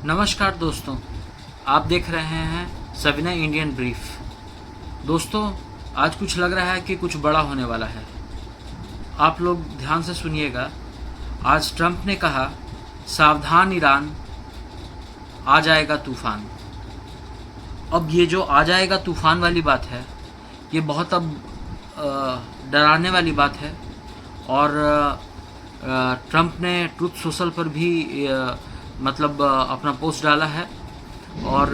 नमस्कार दोस्तों, आप देख रहे हैं सविनय इंडियन ब्रीफ। दोस्तों, आज कुछ लग रहा है कि कुछ बड़ा होने वाला है। आप लोग ध्यान से सुनिएगा। आज ट्रंप ने कहा, सावधान ईरान, आ जाएगा तूफान। अब ये जो आ जाएगा तूफान वाली बात है, ये बहुत अब डराने वाली बात है। और ट्रंप ने ट्रुथ सोशल पर भी अपना पोस्ट डाला है। और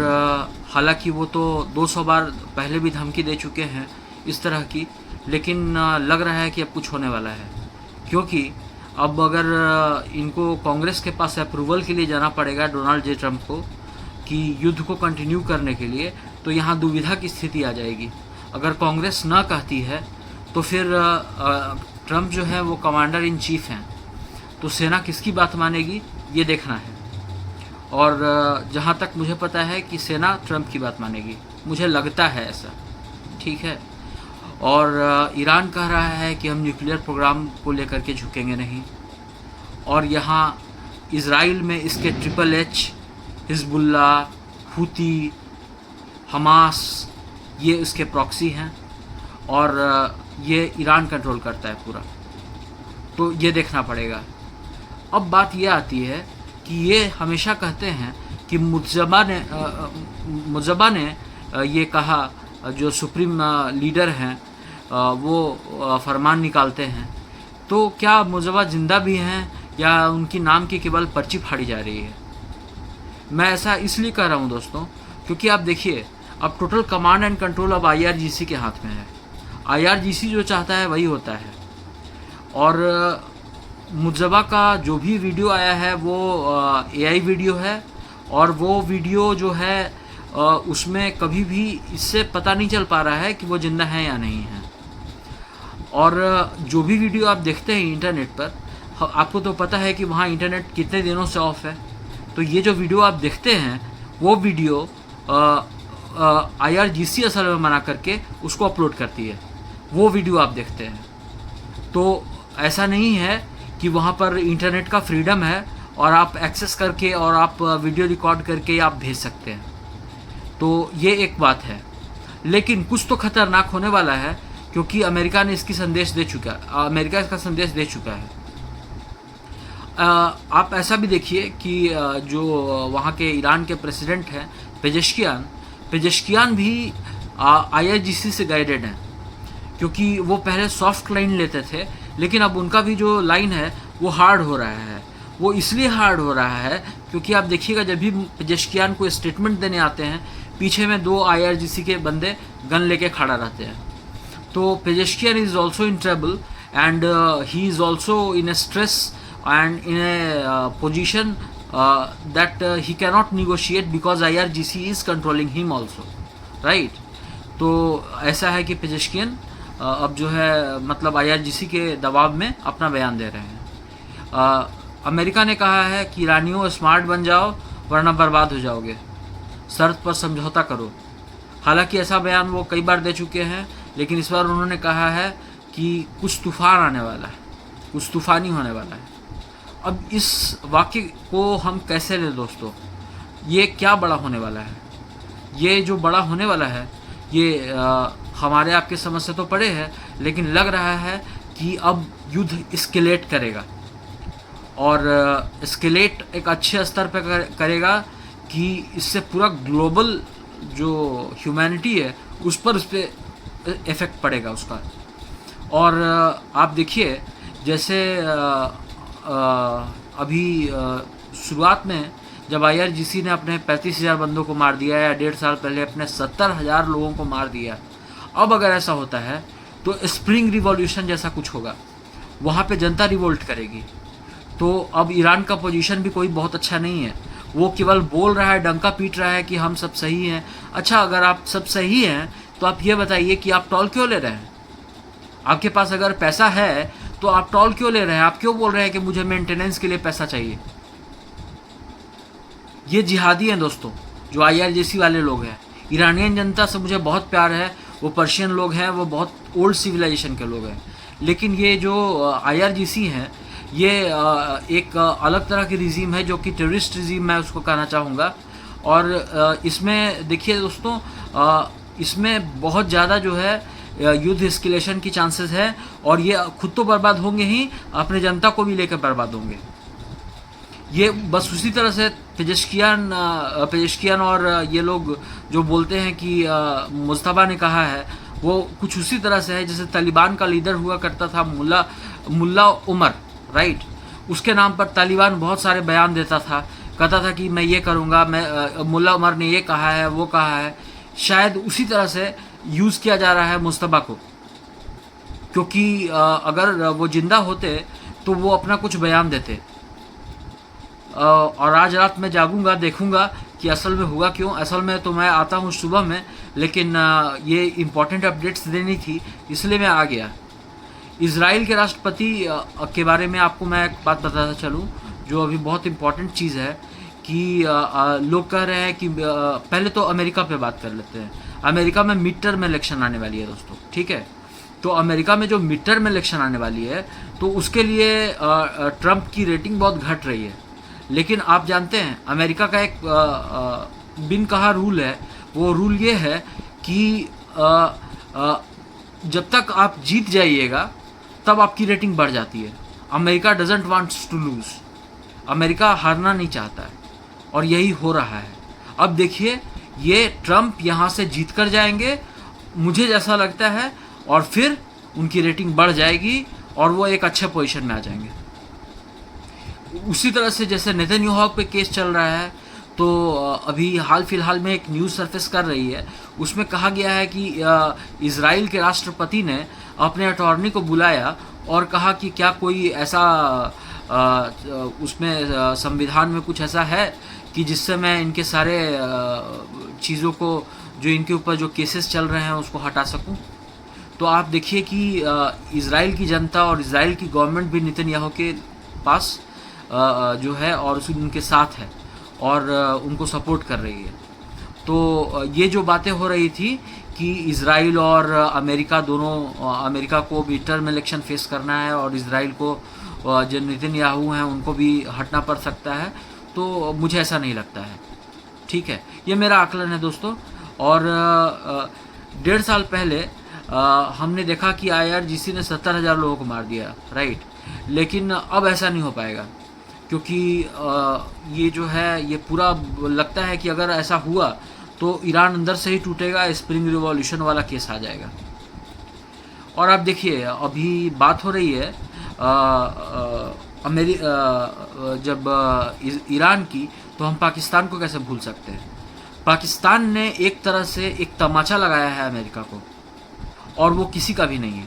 हालांकि वो तो 200 बार पहले भी धमकी दे चुके हैं इस तरह की, लेकिन लग रहा है कि अब कुछ होने वाला है। क्योंकि अब अगर इनको कांग्रेस के पास अप्रूवल के लिए जाना पड़ेगा डोनाल्ड जे ट्रंप को कि युद्ध को कंटिन्यू करने के लिए, तो यहाँ दुविधा की स्थिति आ जाएगी। अगर कांग्रेस ना कहती है तो फिर ट्रंप जो है वो कमांडर इन चीफ हैं, तो सेना किसकी बात मानेगी ये देखना है। और जहाँ तक मुझे पता है कि सेना ट्रंप की बात मानेगी, मुझे लगता है ऐसा, ठीक है। और ईरान कह रहा है कि हम न्यूक्लियर प्रोग्राम को लेकर के झुकेंगे नहीं। और यहाँ इज़राइल में इसके HHH, हिजबुल्ला, हुती, हमास, ये इसके प्रॉक्सी हैं और ये ईरान कंट्रोल करता है पूरा। तो ये देखना पड़ेगा। अब बात ये आती है कि ये हमेशा कहते हैं कि मुज्तबा ने ये कहा, जो सुप्रीम लीडर हैं वो फरमान निकालते हैं। तो क्या मुज्तबा ज़िंदा भी हैं या उनकी नाम की केवल पर्ची फाड़ी जा रही है? मैं ऐसा इसलिए कह रहा हूँ दोस्तों, क्योंकि आप देखिए, अब टोटल कमांड एंड कंट्रोल अब IRGC के हाथ में है। IRGC जो चाहता है वही होता है। और मुज्तबा का जो भी वीडियो आया है वो AI वीडियो है। और वो वीडियो जो है उसमें कभी भी इससे पता नहीं चल पा रहा है कि वो जिंदा है या नहीं है। और जो भी वीडियो आप देखते हैं इंटरनेट पर, आपको तो पता है कि वहाँ इंटरनेट कितने दिनों से ऑफ है। तो ये जो वीडियो आप देखते हैं वो वीडियो IRGC असल में मना करके उसको अपलोड करती है। वो वीडियो आप देखते हैं। तो ऐसा नहीं है कि वहाँ पर इंटरनेट का फ्रीडम है और आप एक्सेस करके और आप वीडियो रिकॉर्ड करके आप भेज सकते हैं। तो ये एक बात है। लेकिन कुछ तो खतरनाक होने वाला है, क्योंकि अमेरिका ने इसका संदेश दे चुका है। आप ऐसा भी देखिए कि जो वहाँ के ईरान के प्रेसिडेंट हैं पेजेश्कियान भी IRGC से गाइडेड हैं, क्योंकि वो पहले सॉफ्ट लाइन लेते थे, लेकिन अब उनका भी जो लाइन है वो हार्ड हो रहा है। वो इसलिए हार्ड हो रहा है क्योंकि आप देखिएगा, जब भी पेजेश्कियान को स्टेटमेंट देने आते हैं, पीछे में 2 IRGC के बंदे गन लेके खड़ा रहते हैं। तो Pezeshkian is also in trouble and he is also in A stress and in A position that he cannot negotiate because IRGC is controlling him also, right. तो ऐसा है कि पेजेश्कियान अब जो है IRGC के दबाव में अपना बयान दे रहे हैं। अमेरिका ने कहा है कि ईरानियों स्मार्ट बन जाओ वरना बर्बाद हो जाओगे, शर्त पर समझौता करो। हालांकि ऐसा बयान वो कई बार दे चुके हैं, लेकिन इस बार उन्होंने कहा है कि कुछ तूफान आने वाला है, कुछ तूफानी होने वाला है। अब इस वाक़े को हम कैसे लें दोस्तों? ये क्या बड़ा होने वाला है? ये जो बड़ा होने वाला है ये हमारे आपके समझ से तो परे है, लेकिन लग रहा है कि अब युद्ध एस्केलेट करेगा। और एस्केलेट एक अच्छे स्तर पर करेगा कि इससे पूरा ग्लोबल जो ह्यूमैनिटी है उस पर इफ़ेक्ट पड़ेगा उसका। और आप देखिए, जैसे अभी शुरुआत में जब IRGC ने अपने 35,000 बंदों को मार दिया, या 1.5 साल पहले अपने 70,000 लोगों को मार दिया, अब अगर ऐसा होता है तो स्प्रिंग रिवॉल्यूशन जैसा कुछ होगा, वहाँ पे जनता रिवोल्ट करेगी। तो अब ईरान का पोजीशन भी कोई बहुत अच्छा नहीं है। वो केवल बोल रहा है, डंका पीट रहा है कि हम सब सही हैं। अच्छा, अगर आप सब सही हैं तो आप ये बताइए कि आप टॉल क्यों ले रहे हैं? आपके पास अगर पैसा है तो आप टॉल क्यों ले रहे हैं? आप क्यों बोल रहे हैं कि मुझे मेंटेनेंस के लिए पैसा चाहिए? ये जिहादी हैं दोस्तों, जो IRGC वाले लोग हैं। ईरानियन जनता से मुझे बहुत प्यार है, वो पर्शियन लोग हैं, वो बहुत ओल्ड सिविलाइजेशन के लोग हैं। लेकिन ये जो IRGC हैं, ये एक अलग तरह की रिजीम है जो कि टेररिस्ट रिजीम मैं उसको कहना चाहूँगा। और इसमें देखिए दोस्तों, इसमें बहुत ज़्यादा जो है युद्ध एस्केलेशन की चांसेस है, और ये खुद तो बर्बाद होंगे ही, अपने जनता को भी लेकर बर्बाद होंगे। ये बस उसी तरह से पेजेशकियान और ये लोग जो बोलते हैं कि मुस्तफा ने कहा है, वो कुछ उसी तरह से है जैसे तालिबान का लीडर हुआ करता था मुल्ला उमर, राइट। उसके नाम पर तालिबान बहुत सारे बयान देता था, कहता था कि मैं ये करूँगा, मैं मुल्ला उमर ने ये कहा है, वो कहा है। शायद उसी तरह से यूज़ किया जा रहा है मुस्तफा को, क्योंकि अगर वो जिंदा होते तो वो अपना कुछ बयान देते। और आज रात मैं जागूंगा, देखूंगा कि असल में हुआ क्यों। असल में तो मैं आता हूँ सुबह में, लेकिन ये इम्पॉर्टेंट अपडेट्स देनी थी इसलिए मैं आ गया। इज़राइल के राष्ट्रपति के बारे में आपको मैं एक बात बताता चलूँ, जो अभी बहुत इम्पॉर्टेंट चीज़ है कि लोग कह रहे हैं कि पहले तो अमेरिका पे बात कर लेते हैं। अमेरिका में मिड टर्म इलेक्शन आने वाली है दोस्तों, ठीक है। तो अमेरिका में जो मिड टर्म इलेक्शन आने वाली है, तो उसके लिए ट्रंप की रेटिंग बहुत घट रही है। लेकिन आप जानते हैं अमेरिका का एक बिन कहा रूल है। वो रूल ये है कि जब तक आप जीत जाइएगा तब आपकी रेटिंग बढ़ जाती है। America doesn't wants to lose, America हारना नहीं चाहता है, और यही हो रहा है। अब देखिए, ये ट्रंप यहाँ से जीत कर जाएंगे मुझे जैसा लगता है, और फिर उनकी रेटिंग बढ़ जाएगी और वो एक अच्छे पोजीशन में आ जाएंगे। उसी तरह से जैसे नेतन्याहू पे केस चल रहा है, तो अभी हाल फिलहाल में एक न्यूज़ सरफेस कर रही है, उसमें कहा गया है कि इज़राइल के राष्ट्रपति ने अपने अटॉर्नी को बुलाया और कहा कि क्या कोई ऐसा उसमें संविधान में कुछ ऐसा है कि जिससे मैं इनके सारे चीज़ों को, जो इनके ऊपर जो केसेस चल रहे हैं, उसको हटा सकूं। तो आप देखिए कि इज़राइल की जनता और इज़राइल की गवर्नमेंट भी नेतन्याहू के पास जो है और उनके साथ है, और उनको सपोर्ट कर रही है। तो ये जो बातें हो रही थी कि इज़राइल और अमेरिका दोनों, अमेरिका को भी टर्म इलेक्शन फेस करना है और इज़राइल को जो नेतन्याहू हैं उनको भी हटना पड़ सकता है, तो मुझे ऐसा नहीं लगता है, ठीक है। ये मेरा आकलन है दोस्तों। और 1.5 साल पहले हमने देखा कि IRGC ने 70,000 लोगों को मार दिया, राइट। लेकिन अब ऐसा नहीं हो पाएगा, क्योंकि ये जो है, ये पूरा लगता है कि अगर ऐसा हुआ तो ईरान अंदर से ही टूटेगा, स्प्रिंग रिवॉल्यूशन वाला केस आ जाएगा। और आप देखिए, अभी बात हो रही है जब ईरान की, तो हम पाकिस्तान को कैसे भूल सकते हैं। पाकिस्तान ने एक तरह से एक तमाचा लगाया है अमेरिका को, और वो किसी का भी नहीं है,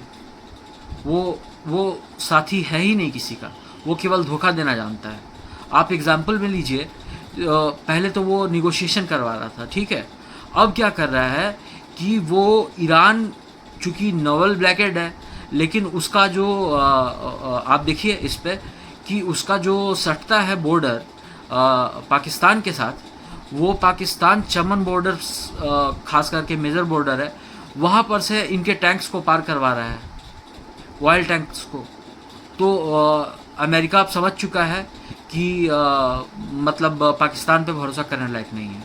वो साथी है ही नहीं किसी का, वो केवल धोखा देना जानता है। आप एग्जाम्पल में लीजिए, पहले तो वो निगोशिएशन करवा रहा था, ठीक है। अब क्या कर रहा है कि वो ईरान, चूँकि नोवल ब्लैकेड है, लेकिन उसका जो आप देखिए इस पे कि उसका जो सटता है बॉर्डर पाकिस्तान के साथ, वो पाकिस्तान चमन बॉर्डर, खास करके मेजर बॉर्डर है, वहाँ पर से इनके टैंक्स को पार करवा रहा है, ऑयल टैंक्स को। तो अमेरिका अब समझ चुका है कि मतलब पाकिस्तान पे भरोसा करने लायक नहीं है।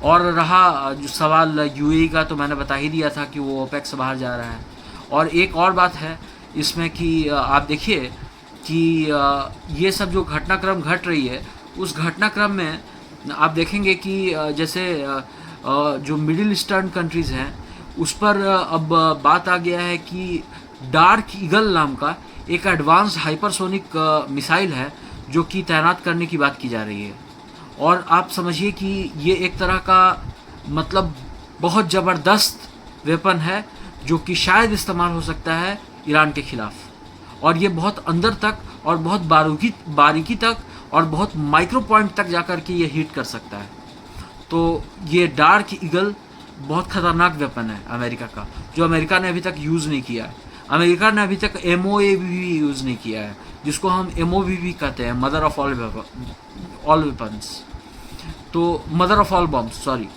और रहा जो सवाल UAE का, तो मैंने बता ही दिया था कि वो ओपेक से बाहर जा रहा है। और एक और बात है इसमें कि आप देखिए कि ये सब जो घटनाक्रम घट रही है, उस घटनाक्रम में आप देखेंगे कि जैसे जो मिडिल ईस्टर्न कंट्रीज़ हैं, उस पर अब बात आ गया है कि डार्क ईगल नाम का एक एडवांस हाइपरसोनिक मिसाइल है जो कि तैनात करने की बात की जा रही है। और आप समझिए कि ये एक तरह का मतलब बहुत ज़बरदस्त वेपन है जो कि शायद इस्तेमाल हो सकता है ईरान के ख़िलाफ़, और ये बहुत अंदर तक और बहुत बारीकी तक और बहुत माइक्रो पॉइंट तक जाकर के ये हिट कर सकता है। तो ये डार्क ईगल बहुत ख़तरनाक वेपन है अमेरिका का, जो अमेरिका ने अभी तक यूज़ नहीं किया है। अमेरिका ने अभी तक MOAB भी यूज़ नहीं किया है, जिसको हम MOBB कहते हैं, मदर ऑफ ऑल वेपन्स, तो mother of all bombs, sorry,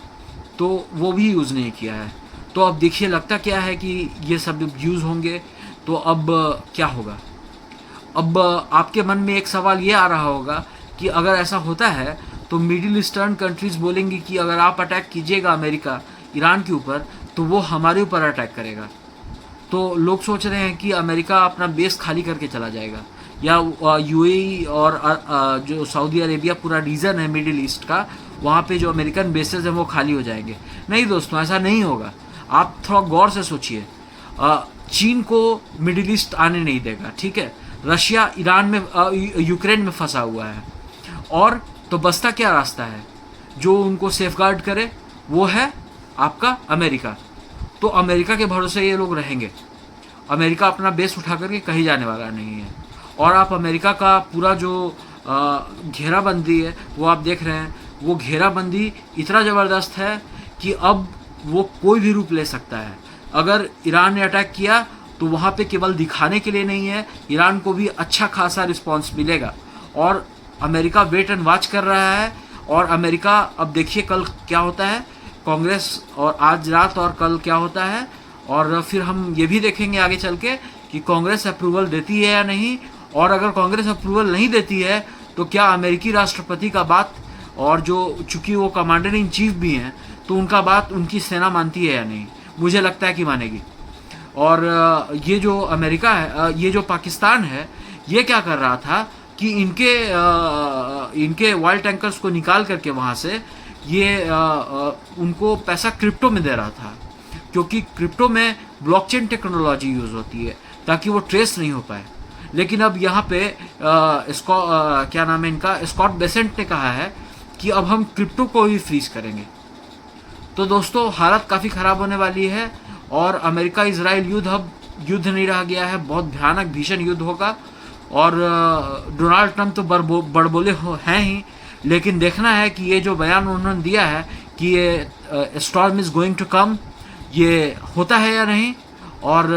तो वो भी यूज़ नहीं किया है। तो अब देखिए लगता क्या है कि ये सब यूज़ होंगे तो अब क्या होगा। अब आपके मन में एक सवाल ये आ रहा होगा कि अगर ऐसा होता है तो मिडिल ईस्टर्न कंट्रीज़ बोलेंगी कि अगर आप अटैक कीजिएगा अमेरिका ईरान के ऊपर तो वो हमारे ऊपर अटैक करेगा। तो लोग सोच रहे हैं कि अमेरिका अपना बेस खाली करके चला जाएगा या यूएई और जो सऊदी अरेबिया पूरा रीजन है मिडिल ईस्ट का, वहाँ पे जो अमेरिकन बेसेस हैं वो खाली हो जाएंगे। नहीं दोस्तों, ऐसा नहीं होगा। आप थोड़ा गौर से सोचिए। चीन को मिडिल ईस्ट आने नहीं देगा, ठीक है। रशिया ईरान में यूक्रेन में फंसा हुआ है, और तो बसता क्या रास्ता है जो उनको सेफगार्ड करे? वो है आपका अमेरिका। तो अमेरिका के भरोसे ये लोग रहेंगे। अमेरिका अपना बेस उठा करके कहीं जाने वाला नहीं है। और आप अमेरिका का पूरा जो घेराबंदी है वो आप देख रहे हैं। वो घेराबंदी इतना ज़बरदस्त है कि अब वो कोई भी रूप ले सकता है। अगर ईरान ने अटैक किया तो वहाँ पे केवल दिखाने के लिए नहीं है, ईरान को भी अच्छा खासा रिस्पांस मिलेगा। और अमेरिका वेट एंड वॉच कर रहा है। और अमेरिका, अब देखिए कल क्या होता है कांग्रेस, और आज रात और कल क्या होता है, और फिर हम ये भी देखेंगे आगे चल के कि कांग्रेस अप्रूवल देती है या नहीं। और अगर कांग्रेस अप्रूवल नहीं देती है तो क्या अमेरिकी राष्ट्रपति का बात, और जो चूंकि वो कमांडर इन चीफ भी हैं, तो उनका बात उनकी सेना मानती है या नहीं? मुझे लगता है कि मानेगी। और ये जो अमेरिका है, ये जो पाकिस्तान है, ये क्या कर रहा था कि इनके ऑयल टैंकर्स को निकाल करके वहाँ से ये उनको पैसा क्रिप्टो में दे रहा था, क्योंकि क्रिप्टो में ब्लॉकचेन टेक्नोलॉजी यूज़ होती है ताकि वो ट्रेस नहीं हो पाए। लेकिन अब यहाँ पे क्या नाम है इनका, स्कॉट बेसेंट ने कहा है कि अब हम क्रिप्टो को ही फ्रीज करेंगे। तो दोस्तों हालत काफ़ी ख़राब होने वाली है। और अमेरिका इजराइल युद्ध अब युद्ध नहीं रह गया है, बहुत भयानक भीषण युद्ध होगा। और डोनाल्ड ट्रंप तो बड़बोले हैं ही, लेकिन देखना है कि ये जो बयान उन्होंने दिया है कि ये storm is going to come, ये होता है या नहीं। और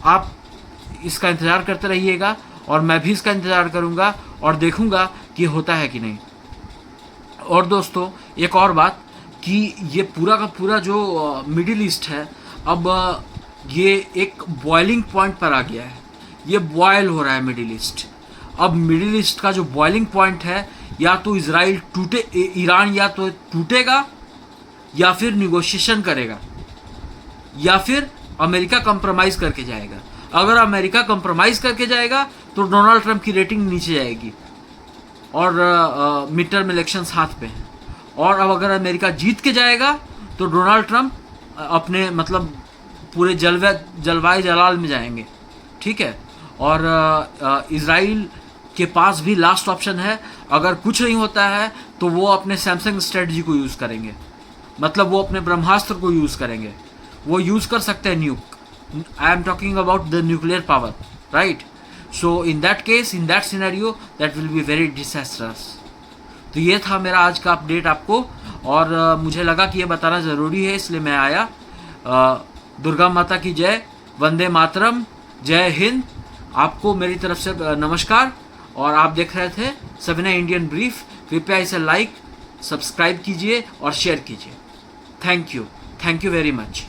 आप इसका इंतज़ार करते रहिएगा, और मैं भी इसका इंतज़ार करूँगा और देखूँगा कि होता है कि नहीं। और दोस्तों एक और बात कि ये पूरा का पूरा जो मिडिल ईस्ट है, अब ये एक बॉइलिंग पॉइंट पर आ गया है। ये बॉयल हो रहा है मिडिल ईस्ट। अब मिडिल ईस्ट का जो बॉइलिंग पॉइंट है, या तो इजराइल ईरान या तो टूटेगा, या फिर निगोशिएशन करेगा, या फिर अमेरिका कंप्रोमाइज़ करके जाएगा। अगर अमेरिका कंप्रोमाइज़ करके जाएगा तो डोनाल्ड ट्रंप की रेटिंग नीचे जाएगी, और मिड टर्म इलेक्शंस हाथ पे हैं। और अब अगर अमेरिका जीत के जाएगा तो डोनाल्ड ट्रंप अपने मतलब पूरे जलवाए जलाल में जाएंगे, ठीक है। और इजराइल के पास भी लास्ट ऑप्शन है। अगर कुछ नहीं होता है तो वो अपने सैमसंग स्ट्रेटजी को यूज़ करेंगे, मतलब वो अपने ब्रह्मास्त्र को यूज़ करेंगे। वो यूज़ कर सकते हैं न्यूक। I am talking about the nuclear power, right. So in that case, in that scenario, that will be very disastrous. तो ये था मेरा आज का अपडेट आपको, और मुझे लगा कि ये बताना ज़रूरी है, इसलिए मैं आया। दुर्गा माता की जय, वंदे मातरम, जय हिंद। आपको मेरी तरफ से नमस्कार। और आप देख रहे थे सविनय इंडियन ब्रीफ। कृपया इसे लाइक, सब्सक्राइब कीजिए और शेयर कीजिए। Thank you very much.